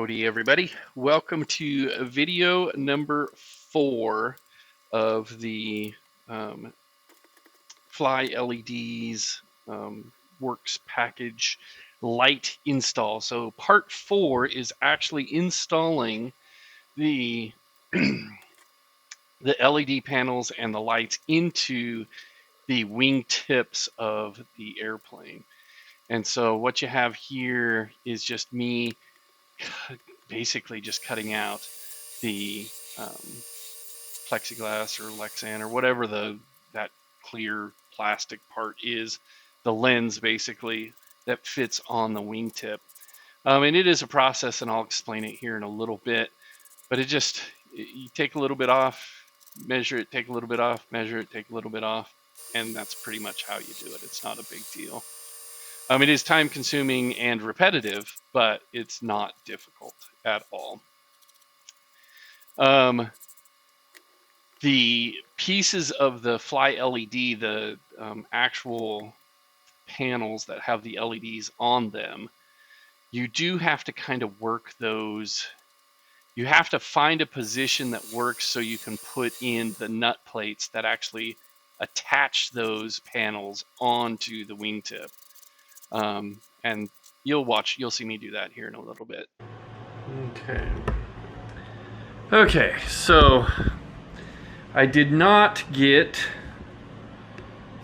Howdy everybody. Welcome to video number 4 of the FlyLEDs Works package light install. So part 4 is actually installing the the LED panels and the lights into the wing tips of the airplane. And so what you have here is just me basically just cutting out the plexiglass or Lexan or whatever that clear plastic part is, the lens basically that fits on the wingtip. And it is a process, and I'll explain it here in a little bit. But you take a little bit off, measure it, take a little bit off, measure it, take a little bit off, and that's pretty much how you do it. It's not a big deal. It is time consuming and repetitive, but it's not difficult at all. The pieces of the FlyLED, the actual panels that have the LEDs on them, you do have to kind of work those. You have to find a position that works so you can put in the nut plates that actually attach those panels onto the wingtip. And you'll see me do that here in a little bit. Okay, so I did not get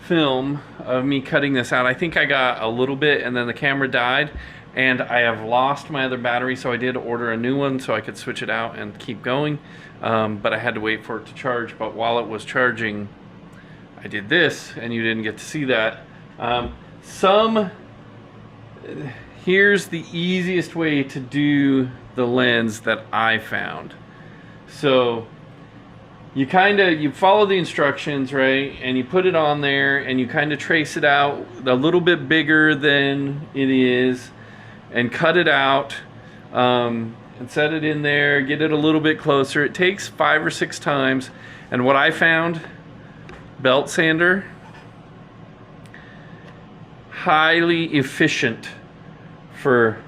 film of me cutting this out. I think I got a little bit and then the camera died, and I have lost my other battery, so I did order a new one so I could switch it out and keep going, but I had to wait for it to charge. But while it was charging, I did this, and you didn't get to see that. Here's the easiest way to do the lens that I found. So you follow the instructions, right? And you put it on there and you kind of trace it out a little bit bigger than it is and cut it out, and set it in there, get it a little bit closer. It takes 5 or 6 times. And what I found, belt sander, highly efficient for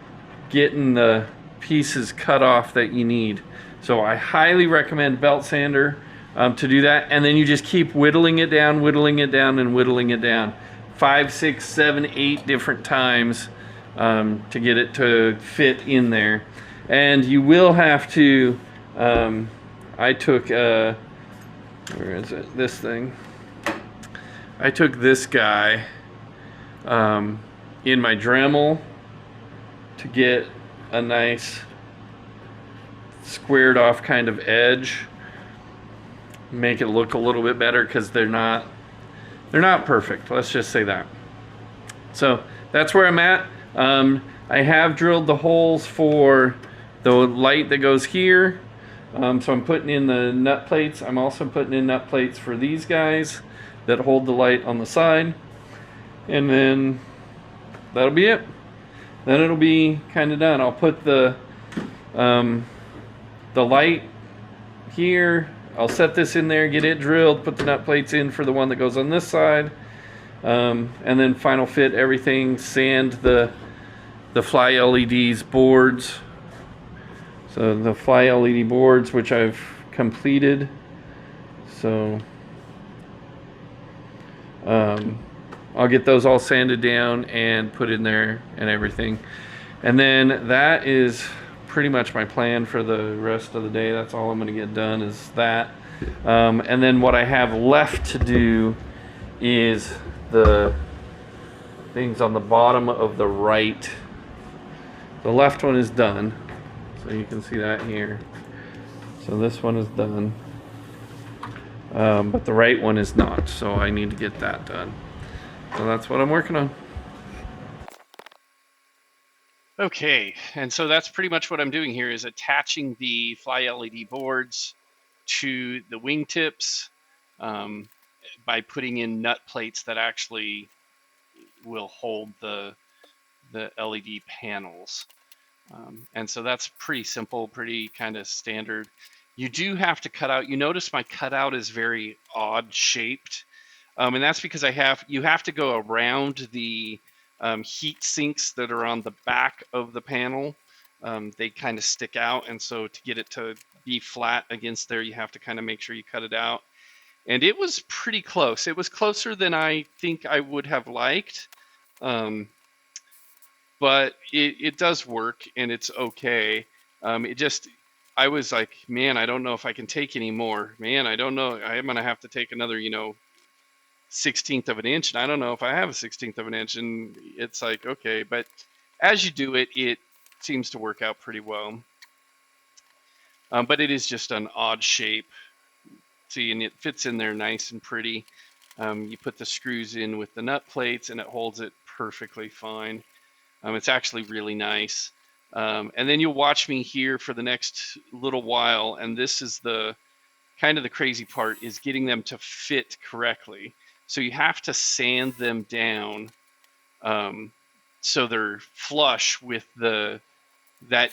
getting the pieces cut off that you need. So I highly recommend belt sander to do that. And then you just keep whittling it down, whittling it down, and whittling it down 5, 6, 7, 8 different times to get it to fit in there. And you will have to, I took, where is it, this thing? I took this guy in my Dremel to get a nice squared off kind of edge, make it look a little bit better, because they're not perfect, let's just say that. So that's where I'm at. I have drilled the holes for the light that goes here, so I'm putting in the nut plates. I'm also putting in nut plates for these guys that hold the light on the side, and then that'll be it. Then it'll be kind of done. I'll put the light here. I'll set this in there, get it drilled, put the nut plates in for the one that goes on this side, and then final fit everything, sand the FlyLEDs boards. So the FlyLED boards, which I've completed. So I'll get those all sanded down and put in there and everything. And then that is pretty much my plan for the rest of the day. That's all I'm going to get done is that. And then what I have left to do is the things on the bottom of the right. The left one is done, so you can see that here. So this one is done, but the right one is not, so I need to get that done. So that's what I'm working on. Okay, and so that's pretty much what I'm doing here, is attaching the FlyLED boards to the wingtips by putting in nut plates that actually will hold the LED panels. And so that's pretty simple, pretty kind of standard. You do have to cut out, you notice my cutout is very odd shaped. And that's because you have to go around the heat sinks that are on the back of the panel. they kind of stick out, and so to get it to be flat against there, you have to kind of make sure you cut it out. And it was pretty close. It was closer than I think I would have liked, um, but it does work and it's okay. It just, I was like, man, I don't know if I can take any more. Man, I don't know. I'm gonna have to take another, 16th of an inch, and I don't know if I have a 16th of an inch. And it's like, okay, but as you do it, it seems to work out pretty well. But it is just an odd shape. See, and it fits in there nice and pretty. You put the screws in with the nut plates, and it holds it perfectly fine. It's actually really nice. And then you'll watch me here for the next little while, and this is the kind of the crazy part, is getting them to fit correctly. So you have to sand them down, so they're flush with that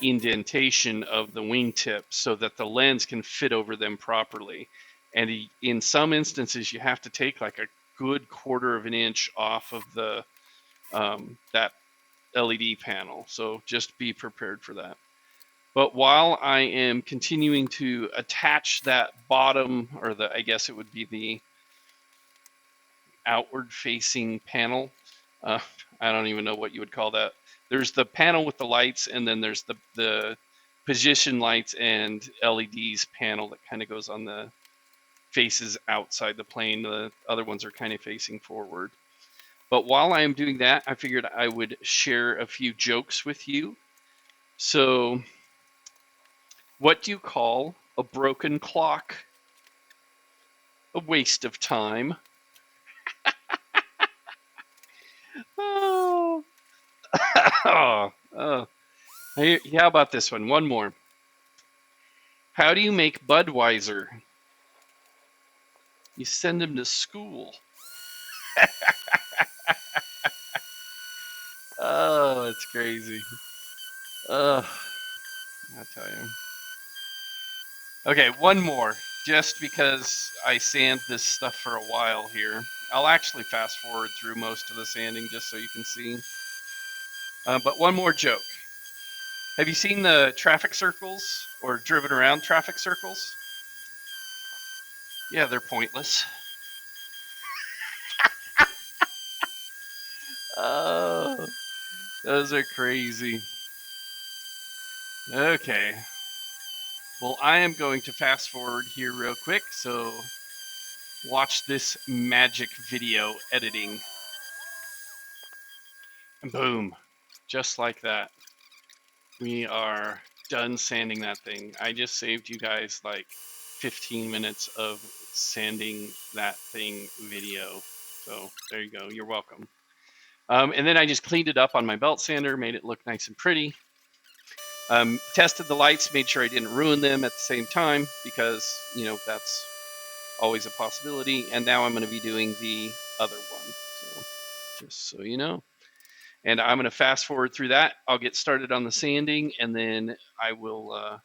indentation of the wingtip, so that the lens can fit over them properly. And in some instances, you have to take like a good quarter of an inch off of the that LED panel. So just be prepared for that. But while I am continuing to attach that bottom, or I guess it would be the outward facing panel. Uh, I don't even know what you would call that. There's the panel with the lights, and then there's the position lights and LEDs panel that kind of goes on the faces outside the plane. The other ones are kind of facing forward. But while I am doing that, I figured I would share a few jokes with you. So, what do you call a broken clock? A waste of time. Oh, oh, oh. How about this one? One more. How do you make Budweiser? You send him to school. Oh, it's crazy. Ugh, I'll tell you. Okay, one more. Just because I sand this stuff for a while here. I'll actually fast forward through most of the sanding just so you can see. But one more joke. Have you seen the traffic circles or driven around traffic circles? Yeah, they're pointless. Oh, those are crazy. Okay. Well, I am going to fast forward here real quick, so watch this magic video editing. And boom, just like that. We are done sanding that thing. I just saved you guys like 15 minutes of sanding that thing video. So there you go. You're welcome. And then I just cleaned it up on my belt sander, made it look nice and pretty. Tested the lights, made sure I didn't ruin them at the same time, because that's always a possibility. And now I'm going to be doing the other one, so just so you know. And I'm going to fast forward through that. I'll get started on the sanding, and then I will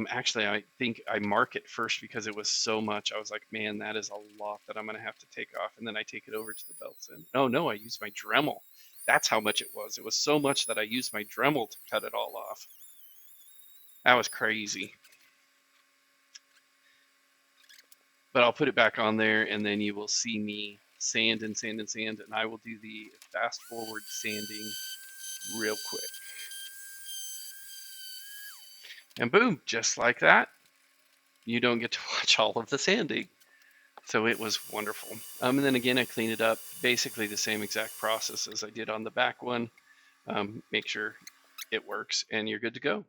actually, I think I mark it first because it was so much. I was like, man, that is a lot that I'm going to have to take off. And then I take it over to the belts. And oh no, I used my Dremel. That's how much it was. It was so much that I used my Dremel to cut it all off. That was crazy. But I'll put it back on there, and then you will see me sand and sand and sand. And I will do the fast forward sanding real quick. And boom, just like that, you don't get to watch all of the sanding. So it was wonderful. And then again, I cleaned it up, basically the same exact process as I did on the back one. Make sure it works, and you're good to go.